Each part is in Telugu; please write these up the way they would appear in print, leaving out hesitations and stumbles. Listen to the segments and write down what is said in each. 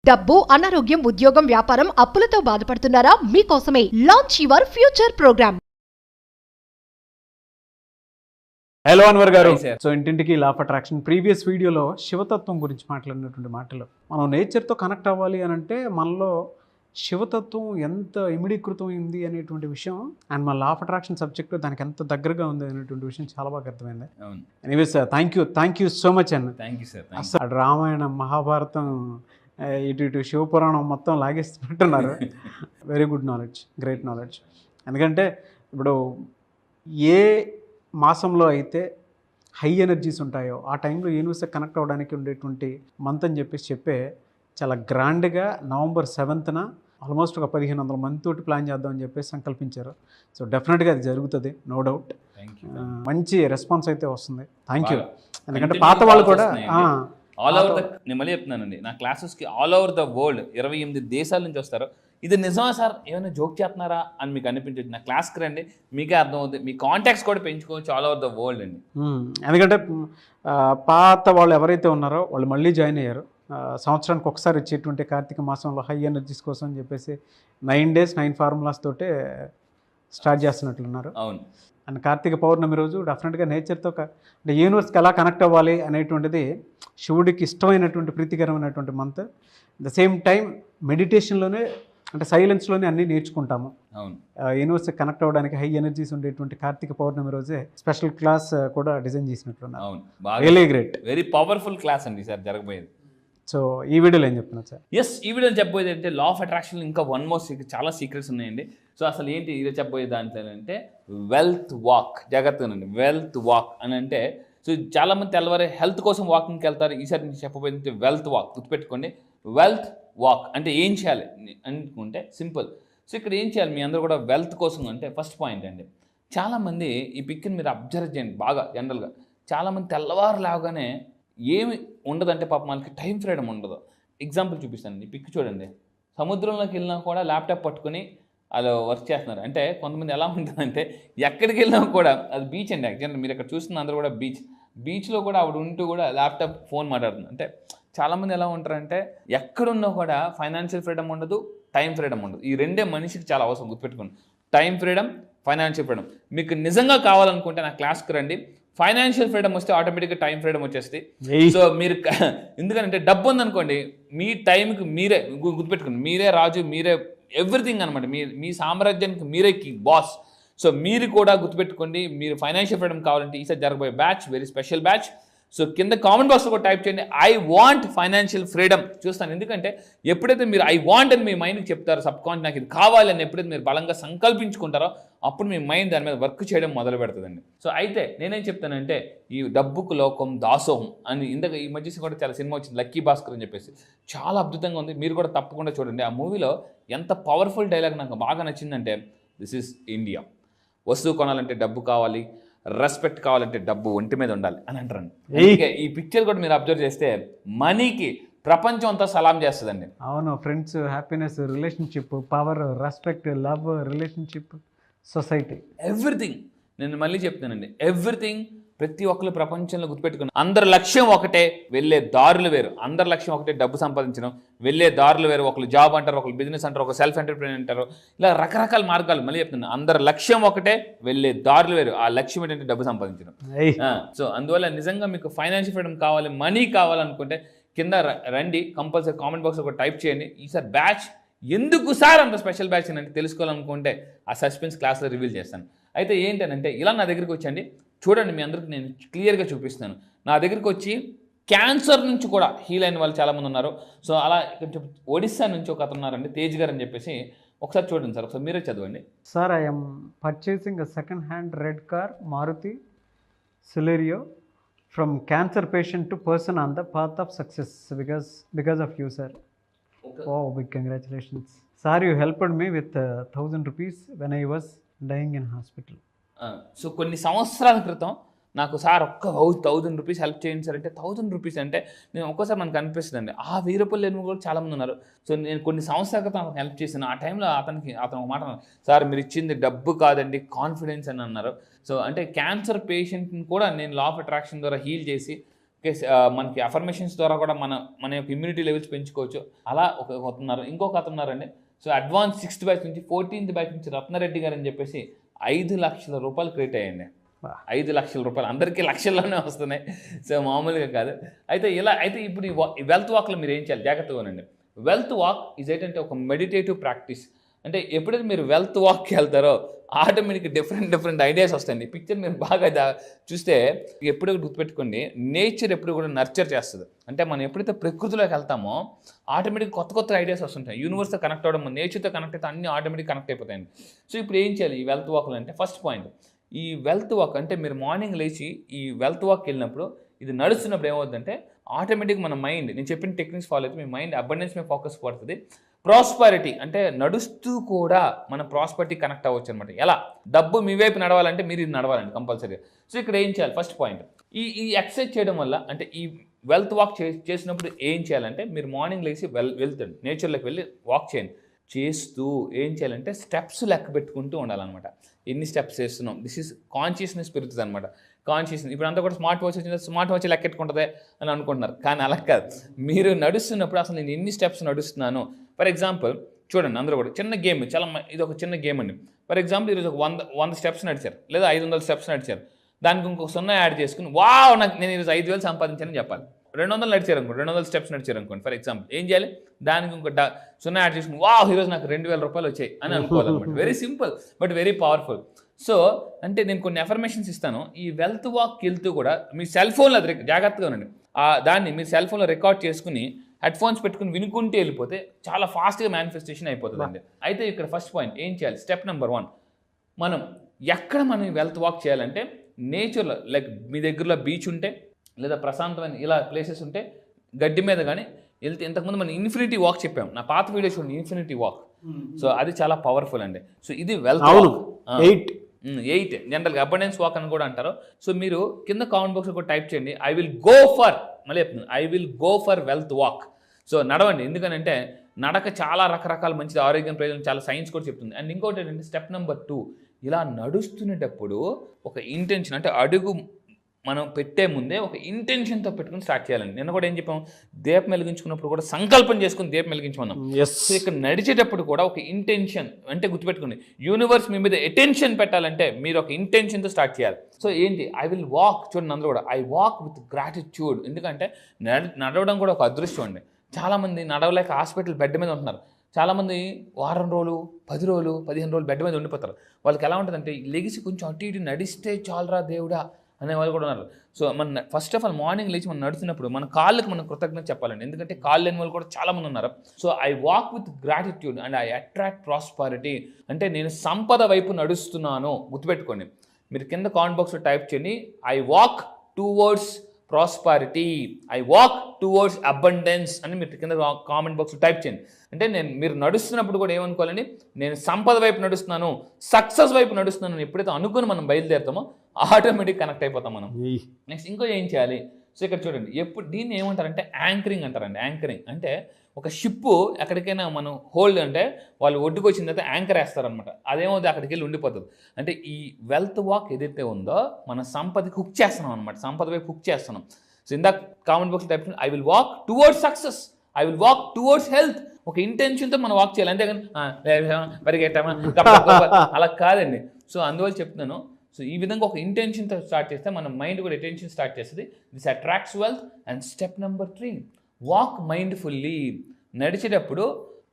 డబ్బు, అనారోగ్యం, ఉద్యోగం, వ్యాపారం, అప్పులతో బాధపడుతున్నారా? మీకోసమే launch your future program. Hello Anwar గారు. Hi, sir. సో ఇంటింటికి లా ఆఫ్ అట్రాక్షన్ ప్రీవియస్ వీడియోలో శివతత్వం గురించి మాట్లాడినటువంటి మాటలు, మనం నేచర్తో కనెక్ట్ అవ్వాలి అని అంటే మనలో శివతత్వం ఎంత ఇమిడీకృతం అయింది అనేటువంటి విషయం, అండ్ మన లా ఆఫ్ అట్రాక్షన్ సబ్జెక్టు దానికి ఎంత దగ్గరగా ఉంది అనేటువంటి విషయం చాలా బాగా అర్థమైంది. అవును, anyways thank you so much అన్న. Thank you sir. అసలు రామాయణం, మహాభారతం, ఇటు శివపురాణం మొత్తం లాగేస్తున్నట్టున్నారు. Very good knowledge, great knowledge. ఎందుకంటే ఇప్పుడు ఏ మాసంలో అయితే హై ఎనర్జీస్ ఉంటాయో ఆ టైంలో యూనివర్స్ కనెక్ట్ అవ్వడానికి ఉండేటువంటి మంత్ అని చెప్పే చాలా గ్రాండ్గా November 7th ఆల్మోస్ట్ ఒక 1500 మంది తోటి ప్లాన్ చేద్దామని చెప్పేసి సంకల్పించారు. సో డెఫినెట్గా అది జరుగుతుంది, నో డౌట్. మంచి రెస్పాన్స్ అయితే వస్తుంది. Thank you. ఎందుకంటే పాత వాళ్ళు కూడా ఆల్ ఓవర్ ద, నేను మళ్ళీ చెప్తున్నానండి, నా క్లాసెస్కి ఆల్ ఓవర్ ద వరల్డ్ 28 దేశాల నుంచి వస్తారు. ఇది నిజమా సార్, ఏమైనా జోక్ చేస్తున్నారా అని మీకు అనిపించచ్చు. నా క్లాస్కి రండి, మీకే అర్థమవుతుంది. మీ కాంటాక్ట్స్ కూడా పెంచుకోవచ్చు ఆల్ ఓవర్ ద వరల్డ్ అండి. ఎందుకంటే పాత వాళ్ళు ఎవరైతే ఉన్నారో వాళ్ళు మళ్ళీ జాయిన్ అయ్యారు. సంవత్సరానికి ఒకసారి వచ్చేటువంటి కార్తీక మాసంలో హై ఎనర్జీస్ కోసం అని చెప్పేసి 9 days 9 formulas తోటే స్టార్ట్ చేస్తున్నట్లున్నారు. అవును. అండ్ కార్తీక పౌర్ణమి రోజు డెఫినెట్గా నేచర్తో అంటే యూనివర్స్కి ఎలా కనెక్ట్ అవ్వాలి అనేటువంటిది శివుడికి ఇష్టమైనటువంటి ప్రీతికరమైనటువంటి మంత్. ద సేమ్ టైం మెడిటేషన్లోనే అంటే సైలెన్స్లోనే అన్నీ నేర్చుకుంటాము. అవును, యూనివర్స్కి కనెక్ట్ అవ్వడానికి హై ఎనర్జీస్ ఉండేటువంటి కార్తీక పౌర్ణమి రోజే స్పెషల్ క్లాస్ కూడా డిజైన్ చేసినట్లున్నారు. అవును, బాగా really great, very powerful class అండి సార్ జరగబోయేది. సో ఈ వీడియోలో ఏం చెప్తున్నారు సార్? ఎస్, ఈ వీడియో చెప్పబోయేది అంటే లా ఆఫ్ అట్రాక్షన్ ఇంకా వన్ మోర్ చాలా సీక్రెట్స్ ఉన్నాయండి. సో అసలు ఏంటి ఈరోజు చెప్పబోయే దాంట్లో అంటే వెల్త్ వాక్. జాగ్రత్తగానండి, వెల్త్ వాక్ అని అంటే, సో చాలామంది తెల్లవారే హెల్త్ కోసం వాకింగ్కి వెళ్తారు. ఈసారి నేను చెప్పబోయేది వెల్త్ వాక్. గుర్తుపెట్టుకోండి, వెల్త్ వాక్ అంటే ఏం చేయాలి అనుకుంటే సింపుల్. సో ఇక్కడ ఏం చేయాలి మీ అందరూ కూడా వెల్త్ కోసం అంటే, ఫస్ట్ పాయింట్ అండి, చాలామంది ఈ పిక్ని మీరు అబ్జర్వ్ చేయండి బాగా. జనరల్గా చాలామంది తెల్లవారు లాగానే ఏమి ఉండదంటే పాపం వాళ్ళకి టైం ఫ్రీడమ్ ఉండదు. ఎగ్జాంపుల్ చూపిస్తానండి, పిక్ చూడండి. సముద్రంలోకి వెళ్ళినా కూడా ల్యాప్టాప్ పట్టుకొని అలా వర్క్ చేస్తున్నారు. అంటే కొంతమంది ఎలా ఉంటుందంటే ఎక్కడికి వెళ్ళినా కూడా, అది బీచ్ అండి యాక్చువల్లీ, మీరు ఇక్కడ చూస్తున్న అందరూ కూడా బీచ్లో కూడా ఆవిడ ఉంటూ కూడా ల్యాప్టాప్ ఫోన్ మాట్లాడుతుంది. అంటే చాలామంది ఎలా ఉంటారంటే ఎక్కడున్నా కూడా ఫైనాన్షియల్ ఫ్రీడమ్ ఉండదు, టైం ఫ్రీడమ్ ఉండదు. ఈ రెండే మనిషికి చాలా అవసరం. గుర్తుపెట్టుకోండి, టైం ఫ్రీడమ్, ఫైనాన్షియల్ ఫ్రీడమ్. మీకు నిజంగా కావాలనుకుంటే నా క్లాస్కి రండి. ఫైనాన్షియల్ ఫ్రీడమ్ వస్తే ఆటోమేటిక్గా టైం ఫ్రీడమ్ వచ్చేస్తుంది. సో మీరు ఎందుకంటే డబ్బు ఉందనుకోండి, మీ టైంకి మీరే గుర్తుపెట్టుకోండి, మీరే రాజు, మీరే ఎవ్రీథింగ్ అనమాట. మీ సామ్రాజ్యానికి మీరే బాస్. సో మీరు కూడా గుర్తుపెట్టుకోండి, మీరు ఫైనాన్షియల్ ఫ్రీడమ్ కావాలంటే ఈసారి జరగబోయే batch very special batch. So కింద కామెంట్ బాక్స్లో కూడా టైప్ చేయండి, ఐ వాంట్ ఫైనాన్షియల్ ఫ్రీడమ్. చూస్తాను. ఎందుకంటే ఎప్పుడైతే మీరు ఐ వాంట్ అని మీ మైండ్కి చెప్తారో, సబ్కాన్షియస్ నాకు ఇది కావాలని ఎప్పుడైతే మీరు బలంగా సంకల్పించుకుంటారో అప్పుడు మీ మైండ్ దాని మీద వర్క్ చేయడం మొదలు పెడుతుందండి. సో అయితే నేనేం చెప్తానంటే, ఈ డబ్బుకు లోకం దాసోహం అని ఇందాక ఈ మధ్య కూడా చాలా సినిమా వచ్చింది, లక్కీ భాస్కర్ అని చెప్పేసి, చాలా అద్భుతంగా ఉంది. మీరు కూడా తప్పకుండా చూడండి. ఆ మూవీలో ఎంత పవర్ఫుల్ డైలాగ్ నాకు బాగా నచ్చిందంటే, దిస్ ఈజ్ ఇండియా, వస్తువు కొనాలంటే డబ్బు కావాలి, రెస్పెక్ట్ కావాలంటే డబ్బు ఒంటి మీద ఉండాలి అని అంటారండి. అందుకే ఈ పిక్చర్ కూడా మీరు అబ్జర్వ్ చేస్తే మనీకి ప్రపంచం అంతా సలాం చేస్తుందండి. అవును, friends, happiness, relationship, power, respect, love, relationship, society, everything. నేను మళ్ళీ చెప్తానండి, ఎవ్రీథింగ్. ప్రతి ఒక్కరు ప్రపంచంలో గుర్తుపెట్టుకుని, అందరి లక్ష్యం ఒకటే, వెళ్ళే దారులు వేరు. అందరి లక్ష్యం ఒకటే, డబ్బు సంపాదించడం, వెళ్ళే దారులు వేరు. ఒకరు జాబ్ అంటారు, ఒకరు బిజినెస్ అంటారు, ఒక సెల్ఫ్ ఎంటర్ప్రెన్యూర్ అంటారు, ఇలా రకరకాల మార్గాలు. మళ్ళీ చెప్తున్నాను, అందరి లక్ష్యం ఒకటే, వెళ్ళే దారులు వేరు. ఆ లక్ష్యం ఏంటంటే డబ్బు సంపాదించడం. సో అందువల్ల నిజంగా మీకు ఫైనాన్షియల్ ఫ్రీడమ్ కావాలి, మనీ కావాలనుకుంటే కింద రండి, కంపల్సరీ కామెంట్ బాక్స్లో కూడా టైప్ చేయండి. ఈసారి బ్యాచ్ ఎందుకు సార్ అంత స్పెషల్ బ్యాచ్ అంటే తెలుసుకోవాలనుకుంటే ఆ సస్పెన్స్ క్లాస్లో రివీల్ చేస్తాను. అయితే ఏంటంటే ఇలా నా దగ్గరికి వచ్చండి, చూడండి, మీ అందరికి నేను క్లియర్గా చూపిస్తాను. నా దగ్గరికి వచ్చి క్యాన్సర్ నుంచి కూడా హీల్ అయిన వాళ్ళు చాలామంది ఉన్నారు. సో అలా కొంచెం ఒడిస్సా నుంచి ఒక అతను ఉన్నారండి, తేజ్ గారు అని చెప్పేసి. ఒకసారి చూడండి సార్, ఒకసారి మీరే చదవండి. Sir, I am purchasing a second hand red car Maruti Celerio from cancer patient to person on the path of success because of you, sir. Oh, big congratulations. Sir, you helped me with 1,000 rupees when I was dying in hospital. So కొన్ని సంవత్సరాల క్రితం నాకు సార్ ఒక్క 1,000 రూపీస్ హెల్ప్ చేయండి సార్ అంటే, 1,000 రూపీస్ అంటే నేను ఒక్కోసారి మనకు అనిపిస్తుందండి, ఆ 1,000 రూపాయలు లేని కూడా చాలామంది ఉన్నారు. సో నేను కొన్ని సంవత్సరాల క్రితం అతను హెల్ప్ చేశాను. ఆ టైంలో అతను ఒక మాట అన్నారు, సార్ మీరు ఇచ్చింది డబ్బు కాదండి, కాన్ఫిడెన్స్ అని అన్నారు. సో అంటే క్యాన్సర్ పేషెంట్ని కూడా నేను లా ఆఫ్ అట్రాక్షన్ ద్వారా హీల్ చేసి ఓకే, మనకి అఫర్మేషన్స్ ద్వారా కూడా మన యొక్క ఇమ్యూనిటీ లెవెల్స్ పెంచుకోవచ్చు. అలా ఒక ఉన్నారు. ఇంకొక అతను ఉన్నారండి. సో అడ్వాన్స్ 6th బ్యాచ్ నుంచి 14th బ్యాచ్ నుంచి రత్నారెడ్డి గారు అని చెప్పేసి 5 లక్షల రూపాయలు క్రియేట్ అయ్యండి. 5 లక్షల రూపాయలు, అందరికీ లక్షల్లోనే వస్తున్నాయి. సో మామూలుగా కాదు. అయితే ఇప్పుడు ఈ వెల్త్ వాక్లో మీరు ఏం చేయాలి, జాగ్రత్తగా ఉండండి. వెల్త్ వాక్ ఈజ్ ఏంటంటే ఒక మెడిటేటివ్ ప్రాక్టీస్. అంటే ఎప్పుడైతే మీరు వెల్త్ వాక్కి వెళ్తారో ఆటోమేటిక్గా డిఫరెంట్ ఐడియాస్ వస్తాయండి. పిక్చర్ మీరు బాగా చూస్తే ఎప్పుడు గుర్తుపెట్టుకోండి, నేచర్ ఎప్పుడు కూడా నర్చర్ చేస్తుంది. అంటే మనం ఎప్పుడైతే ప్రకృతిలోకి వెళ్తామో ఆటోమేటిక్గా కొత్త ఐడియాస్ వస్తుంటాయి. యూనివర్స్తో కనెక్ట్ అవ్వడం, నేచర్తో కనెక్ట్ అయితే అన్ని ఆటోమేటిక్ కనెక్ట్ అయిపోతాయండి. సో ఇప్పుడు ఏం చేయాలి ఈ వెల్త్ వాక్లో అంటే, ఫస్ట్ పాయింట్, ఈ వెల్త్ వాక్ అంటే మీరు మార్నింగ్ లేచి ఈ వెల్త్ వాక్కి వెళ్ళినప్పుడు, ఇది నడుస్తున్నప్పుడు ఏమవుతుందంటే ఆటోమేటిక్గా మన మైండ్, నేను చెప్పిన టెక్నిక్స్ ఫాలో అయితే మీ మైండ్ అబండెన్స్ మీద ఫోకస్ పడుతుంది. ప్రాస్పరిటీ అంటే నడుస్తూ కూడా మన ప్రాస్పరిటీ కనెక్ట్ అవ్వచ్చు అనమాట. ఎలా, డబ్బు మీ వైపు నడవాలంటే మీరు ఇది నడవాలండి కంపల్సరీగా. సో ఇక్కడ ఏం చేయాలి, ఫస్ట్ పాయింట్, ఈ ఎక్సర్సైజ్ చేయడం వల్ల, అంటే ఈ వెల్త్ వాక్ చేసినప్పుడు ఏం చేయాలంటే, మీరు మార్నింగ్ లేచి వెళ్తాడు నేచర్లోకి వెళ్ళి వాక్ చేయండి. చేస్తూ ఏం చేయాలంటే స్టెప్స్ లెక్క పెట్టుకుంటూ ఉండాలన్నమాట. ఎన్ని స్టెప్స్ చేస్తున్నాం, దిస్ ఈజ్ కాన్షియస్నెస్ పెరుగుతుంది అనమాట. కాన్షియస్నెస్ ఇప్పుడు అంతా కూడా స్మార్ట్ వాచ్ వచ్చింది, స్మార్ట్ వాచ్ లెక్కెట్టుకుంటుంది అని అనుకుంటున్నారు, కానీ అలా కాదు. మీరు నడుస్తున్నప్పుడు అసలు నేను ఎన్ని స్టెప్స్ నడుస్తున్నాను, ఫర్ ఎగ్జాంపుల్ చూడండి, అందరూ కూడా చిన్న గేమ్, చాలా ఇది ఒక చిన్న గేమ్ అండి. ఫర్ ఎగ్జాంపుల్ ఈరోజు ఒక 100 స్టెప్స్ నడిచారు, లేదా 500 స్టెప్స్ నడిచారు, దానికి ఇంకొక 0 యాడ్ చేసుకుని వావ్ నేను ఈరోజు 5,000 సంపాదించానని చెప్పాలి. 200 నడిచారు అనుకోండి, 200 స్టెప్స్ నడిచారు అనుకోండి ఫర్ ఎగ్జాంపుల్, ఏం చేయాలి, దానికి ఇంకొక 0 యాడ్ చేసుకుని వావ్ ఈరోజు నాకు 2,000 రూపాయలు వచ్చాయి అని అనుకోవాలన్నమాట. Very simple but very powerful. So అంటే నేను కొన్ని అఫర్మేషన్స్ ఇస్తాను. ఈ వెల్త్ వాక్కి వెళ్తూ కూడా మీ సెల్ ఫోన్లో అది జాగ్రత్తగా ఉండండి, దాన్ని మీ సెల్ ఫోన్లో రికార్డ్ చేసుకుని హెడ్ ఫోన్స్ పెట్టుకుని వినుకుంటూ వెళ్ళిపోతే చాలా ఫాస్ట్గా మేనిఫెస్టేషన్ అయిపోతుంది అండి. అయితే ఇక్కడ ఫస్ట్ పాయింట్ ఏం చేయాలి, స్టెప్ నెంబర్ 1, మనం మనం వెల్త్ వాక్ చేయాలంటే నేచర్లో, లైక్ మీ దగ్గరలో బీచ్ ఉంటే లేదా ప్రశాంతమైన ఇలా ప్లేసెస్ ఉంటే గడ్డి మీద కానీ వెళ్తే, ఇంతకుముందు మనం ఇన్ఫినిటీ వాక్ చెప్పాం, నా పాత వీడియో చూడండి, ఇన్ఫినిటీ వాక్. సో అది చాలా పవర్ఫుల్ అండి. సో ఇది వెల్త్ వాక్. 8 జనరల్గా అబండెన్స్ వాక్ అని కూడా అంటారు. సో మీరు కింద కామెంట్ బాక్స్లో కూడా టైప్ చేయండి, I will go for wealth walk. So నడవండి, ఎందుకనంటే నడక చాలా రకరకాల మంచిది, ఆరోగ్యం ప్రయోజనం చాలా సైన్స్ కూడా చెప్తుంది. అండ్ ఇంకోటి ఏంటంటే స్టెప్ నెంబర్ 2, ఇలా నడుస్తునేటప్పుడు ఒక ఇంటెన్షన్, అంటే అడుగు మనం పెట్టే ముందే ఒక ఇంటెన్షన్తో పెట్టుకుని స్టార్ట్ చేయాలండి. నిన్న కూడా ఏం చెప్పాం, దీపం వెలిగించుకున్నప్పుడు కూడా సంకల్పం చేసుకుని దీపం వెలిగించుకున్నాం. సో ఇక్కడ నడిచేటప్పుడు కూడా ఒక ఇంటెన్షన్, అంటే గుర్తుపెట్టుకోండి, యూనివర్స్ మీ మీద అటెన్షన్ పెట్టాలంటే మీరు ఒక ఇంటెన్షన్తో స్టార్ట్ చేయాలి. సో ఏంటి, ఐ విల్ వాక్, చూడండి అందరూ కూడా ఐ వాక్ విత్ గ్రాటిట్యూడ్. ఎందుకంటే నడవడం కూడా ఒక అదృష్టం అండి. చాలామంది నడవలేక హాస్పిటల్ బెడ్ మీద ఉంటున్నారు. చాలామంది వారం రోజులు, 10 రోజులు, 15 రోజులు బెడ్ మీద ఉండిపోతారు. వాళ్ళకి ఎలా ఉంటుందంటే లెగిసి కొంచెం అటు ఇటు నడిస్తే చాలరా దేవుడా అనే వాళ్ళు కూడా ఉన్నారు. సో మన ఫస్ట్ ఆఫ్ ఆల్ మార్నింగ్ లేచి మనం నడుస్తున్నప్పుడు మన కాళ్ళకి మనం కృతజ్ఞత చెప్పాలండి, ఎందుకంటే కాళ్ళు లేని వాళ్ళు కూడా చాలామంది ఉన్నారు. So I walk with gratitude and I attract prosperity, అంటే నేను సంపద వైపు నడుస్తున్నాను. గుర్తుపెట్టుకోండి, మీరు కింద కామెంట్ బాక్స్లో టైప్ చేయండి, I walk towards prosperity, I walk towards abundance అని మీరు కింద కామెంట్ బాక్స్లో టైప్ చేయండి. అంటే మీరు నడుస్తున్నప్పుడు కూడా ఏమనుకోవాలండి, నేను సంపద వైపు నడుస్తున్నాను, సక్సెస్ వైపు నడుస్తున్నాను. ఎప్పుడైతే అనుకుని మనం బయలుదేరుతామో ఆటోమేటిక్ కనెక్ట్ అయిపోతాం మనం. నెక్స్ట్ ఇంకో ఏం చేయాలి, సో ఇక్కడ చూడండి, దీన్ని ఏమంటారంటే యాంకరింగ్ అంటారండి. యాంకరింగ్ అంటే ఒక షిప్పు ఎక్కడికైనా మనం హోల్డ్ అంటే వాళ్ళు ఒడ్డుకు వచ్చిన తర్వాత యాంకర్ వేస్తారనమాట. అదేమవుతుంది, అక్కడికి వెళ్ళి ఉండిపోతుంది. అంటే ఈ వెల్త్ వాక్ ఏదైతే ఉందో మన సంపదకి హుక్ చేస్తున్నాం అనమాట, సంపద వైపు హుక్ చేస్తున్నాం. సో ఇందాక comment box type I will walk towards success, I will walk towards health. ఒక ఇంటెన్షన్తో మనం వాక్ చేయాలి, అంతేగాని పరిగెట్టామా అలా కాదండి. సో అందువల్ల చెప్తున్నాను, సో ఈ విధంగా ఒక ఇంటెన్షన్తో స్టార్ట్ చేస్తే మన మైండ్ కూడా అటెన్షన్ స్టార్ట్ చేస్తుంది. This attracts wealth. And step number 3, walk mindfully. నడిచేటప్పుడు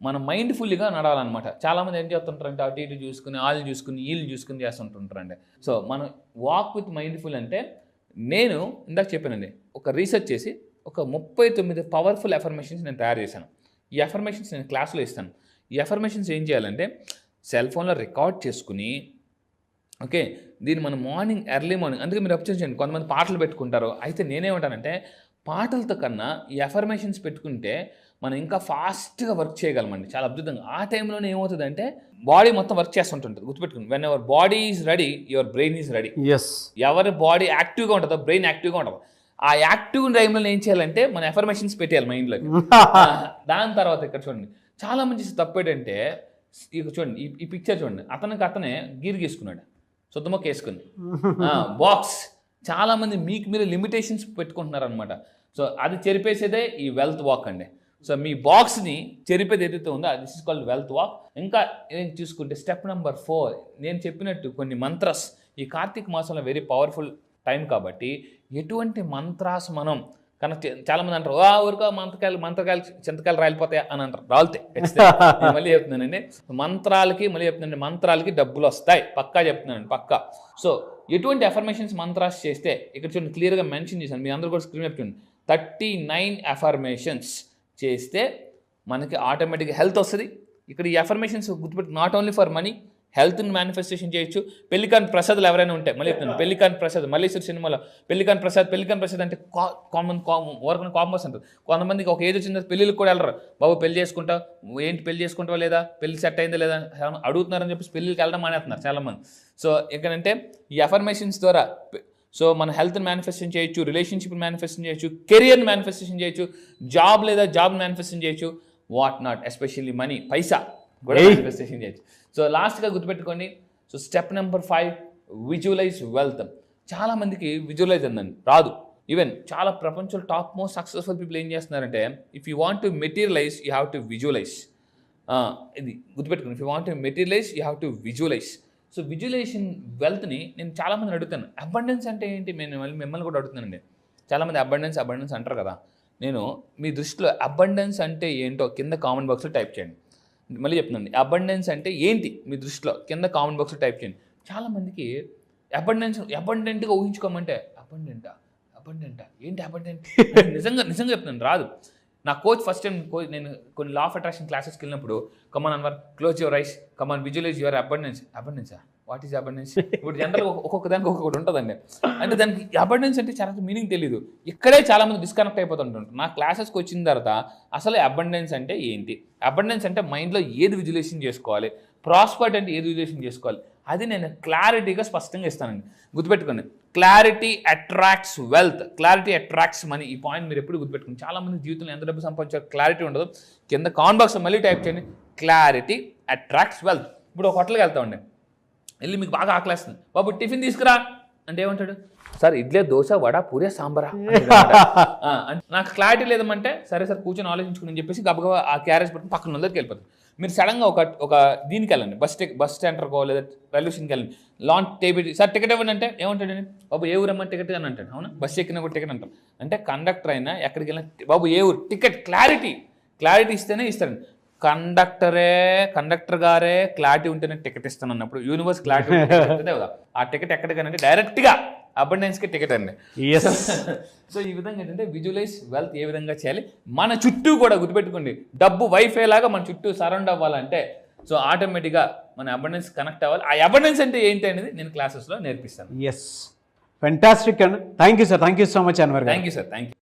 మనం మైండ్ఫుల్లీగా నడవాలన్నమాట. చాలామంది ఏం చేస్తుంటారంటే అటు ఇటు చూసుకుని, వాళ్ళు చూసుకుని, వీళ్ళు చూసుకుని చేస్తుంటుంటారండి. సో మనం వాక్ విత్ మైండ్ఫుల్ అంటే, నేను ఇందాక చెప్పానండి, ఒక రీసెర్చ్ చేసి ఒక 39 పవర్ఫుల్ అఫర్మేషన్స్ నేను తయారు చేశాను. ఈ అఫర్మేషన్స్ నేను క్లాస్లో ఇస్తాను. ఈ అఫర్మేషన్స్ ఏం చేయాలంటే సెల్ ఫోన్లో రికార్డ్ చేసుకుని, ఓకే, దీన్ని మనం ఎర్లీ మార్నింగ్, అందుకే మీరు అబ్జర్వ్ చేయండి, కొంతమంది పాటలు పెట్టుకుంటారు. అయితే నేనేమంటానంటే పాటలతో కన్నా ఈ అఫర్మేషన్స్ పెట్టుకుంటే మనం ఇంకా ఫాస్ట్గా వర్క్ చేయగలమండి, చాలా అద్భుతంగా. ఆ టైంలోనే ఏమవుతుందంటే బాడీ మొత్తం వర్క్ చేస్తుంటుంది. గుర్తుపెట్టుకుని, when ever body is ready your brain is ready. ఎవరి బాడీ యాక్టివ్గా ఉంటుందో బ్రెయిన్ యాక్టివ్గా ఉంటుంది. ఆ యాక్టివ్ టైంలో ఏం చేయాలంటే మన అఫర్మేషన్స్ పెట్టేయాలి మైండ్లోకి. దాని తర్వాత ఇక్కడ చూడండి, చాలా మంది తప్పు ఏంటంటే, ఇక చూడండి ఈ పిక్చర్ చూడండి, అతనే గీరు గీసుకున్నాడు, సొద్దుమొక్క వేసుకుని బాక్స్ చాలామంది మీకు మీరు లిమిటేషన్స్ పెట్టుకుంటున్నారు అనమాట. సో అది చెరిపేసేదే ఈ వెల్త్ వాక్ అండి. సో మీ బాక్స్ని చెరిపేది ఏదైతే ఉందో this is called wealth walk. ఇంకా నేను చూసుకుంటే స్టెప్ నెంబర్ 4 నేను చెప్పినట్టు కొన్ని మంత్రాస్. ఈ కార్తీక మాసంలో వెరీ పవర్ఫుల్ టైం కాబట్టి ఎటువంటి మంత్రాస్ మనం కనెక్ట్ చాలామంది అంటారు ఊరికో మంత్రకాయలు చింతకాయలు రాలిపోతాయి అని అంటారు. రాలుతాయి ఖచ్చితంగా. మళ్ళీ చెప్తున్నానండి, మంత్రాలకి డబ్బులు వస్తాయి పక్కా చెప్తున్నానండి, పక్కా. సో ఎటువంటి అఫర్మేషన్స్ మంత్రాస్ చేస్తే ఇక్కడ చూడండి క్లియర్గా మెన్షన్ చేశాను, మీ అందరూ కూడా స్క్రీన్ చెప్తుంది. 39 అఫర్మేషన్స్ చేస్తే మనకి ఆటోమేటిక్గా హెల్త్ వస్తుంది. ఇక్కడ ఈ అఫర్మేషన్స్ గుర్తుపెట్టి నాట్ ఓన్లీ ఫర్ మనీ, హెల్త్ని మేనిఫెస్టేషన్ చేయొచ్చు. పెళ్లికాన్ ప్రసాద్లు ఎవరైనా ఉంటే మళ్ళీ చెప్తున్నాను, పెళ్లికాన్ ప్రసాద్ మల్లేశ్వరి సినిమాలో పెళ్లికాన్ ప్రసాద్ అంటే ఓరకన కాంబోస్ అంటారు. కొంతమందికి ఒక ఏజ్ వచ్చిన పెళ్ళిళ్ళకి కూడా వెళ్ళరు. బాబు పెళ్లి చేసుకుంటావా లేదా, పెళ్లి సెట్ అయిందా లేదా అడుగుతున్నారని చెప్పేసి పెళ్ళికి వెళ్ళడం మానేస్తున్నారు చాలామంది. సో ఏంటంటే ఈ అఫర్మేషన్స్ ద్వారా సో మన హెల్త్ని మేనిఫెస్టేషన్ చేయొచ్చు, రిలేషన్షిప్ని మేనిఫెస్టేషన్ చేయొచ్చు, కెరియర్ని మేనిఫెస్టేషన్ చేయొచ్చు, జాబ్ మేనిఫెస్టేషన్ చేయొచ్చు, వాట్ నాట్, ఎస్పెషల్లీ మనీ పైసా కూడా మేనిఫెస్టేషన్ చేయొచ్చు. సో లాస్ట్గా గుర్తుపెట్టుకోండి. So step number 5 visualise wealth. చాలామందికి విజువలైజ్ అందండి రాదు. ఈవెన్ చాలా ప్రపంచంలో టాప్ మోస్ట్ సక్సెస్ఫుల్ పీపుల్ ఏం చేస్తున్నారంటే if you want to materialise you have to visualise. ఇది గుర్తుపెట్టుకోండి, if you want to materialise you have to visualise. So visualisation వెల్త్ని నేను చాలామందిని అడుగుతాను, అబండెన్స్ అంటే ఏంటి? నేను మిమ్మల్ని కూడా అడుగుతున్నానండి. చాలామంది అబండెన్స్ అంటారు కదా. నేను మీ దృష్టిలో అబండెన్స్ అంటే ఏంటో కింద కామెంట్ బాక్స్లో టైప్ చేయండి. మళ్ళీ చెప్తున్నాను, అబండెన్స్ అంటే ఏంటి మీ దృష్టిలో కింద కామెంట్ బాక్స్లో టైప్ చేయండి. చాలామందికి అబండెంట్గా ఊహించుకోమంటే అబండెంటా ఏంటి అబండెంట్ నిజంగా చెప్తున్నాను రాదు. నా కోచ్ ఫస్ట్ టైం నేను కొన్ని లా ఆఫ్ అట్రాక్షన్ క్లాసెస్కి వెళ్ళినప్పుడు come on Anwar close your eyes, come on visualise your అబండెన్సా వాట్ ఈజ్ అబండెన్స్? ఇప్పుడు జనరల్గా ఒక్కొక్క దానికి ఒక్కొక్కటి ఉంటుందండి. అంటే దానికి అబండెన్స్ అంటే చాలా మీనింగ్ తెలియదు. ఇక్కడే చాలామంది డిస్కనెక్ట్ అయిపోతుంటారు. నా క్లాసెస్కి వచ్చిన తర్వాత అసలు అబండెన్స్ అంటే ఏంటి, అబండెన్స్ అంటే మైండ్లో ఏది విజువలైజేషన్ చేసుకోవాలి, ప్రాస్పర్టీ అంటే ఏది విజువలైజేషన్ చేసుకోవాలి, అది నేను క్లారిటీగా స్పష్టంగా ఇస్తానండి. గుర్తుపెట్టుకోండి, clarity attracts wealth, clarity attracts money. ఈ పాయింట్ మీరు ఎప్పుడు గుర్తుపెట్టుకోండి. చాలామంది జీవితంలో ఎంత డబ్బు సంపాదించారు క్లారిటీ ఉండదు. కింద కామెంట్ బాక్స్ మళ్ళీ టైప్ చేయండి, క్లారిటీ అట్రాక్ట్స్ వెల్త్. ఇప్పుడు ఒక హోటల్కి వెళ్తామండి, వెళ్ళి మీకు బాగా ఆకలేస్తుంది, బాబు టిఫిన్ తీసుకురా అంటే ఏమంటాడు, సార్ ఇడ్లీ దోశ వడ పూరే సాంబారా. నాకు క్లారిటీ లేదమంటే సరే సార్ కూర్చొని ఆలోచించుకుని అని చెప్పేసి గబగబా ఆ క్యారేజ్ పట్టుకుని పక్కన దగ్గరికి వెళ్ళిపోతుంది. మీరు సడన్గా ఒక దీనికి వెళ్ళండి, బస్ స్టాండర్కో లేదా రైల్వే స్టేషన్కి వెళ్ళండి, లాంచ్ టేబుల్ సార్ టికెట్ ఇవ్వండి అంటే ఏమంటాడండి, బాబు ఏ ఊరు అమ్మని టికెట్ అని అంటాడు. అవునా, బస్సు ఎక్కినా కూడా టికెట్ అంటాం. అంటే కండక్టర్ అయినా ఎక్కడికి వెళ్ళినా బాబు ఏ ఊరు టికెట్, క్లారిటీ ఇస్తేనే ఇస్తారండి. కండక్టర్ గారే క్లారిటీ ఉంటేనే టికెట్ ఇస్తాను అన్నప్పుడు యూనివర్స్ క్లారిటీ ఉంటే కదా ఆ టికెట్ ఎక్కడికనంటే డైరెక్ట్గా అబండెన్స్కి టికెట్ అండి. సో ఈ విధంగా ఏంటంటే విజువలైజ్ వెల్త్ ఏ విధంగా చేయాలి, మన చుట్టూ కూడా గుర్తుపెట్టుకోండి, డబ్బు వైఫై లాగా మన చుట్టూ సరౌండ్ అవ్వాలంటే సో ఆటోమేటిక్గా మన అబండెన్స్ కనెక్ట్ అవ్వాలి. ఆ అబండెన్స్ అంటే ఏంటి అనేది నేను క్లాసెస్లో నేర్పిస్తాను. ఎస్, ఫెంటాస్టిక్ అండి. Thank you sir, thank you so much Anwar. Thank you sir, thank you.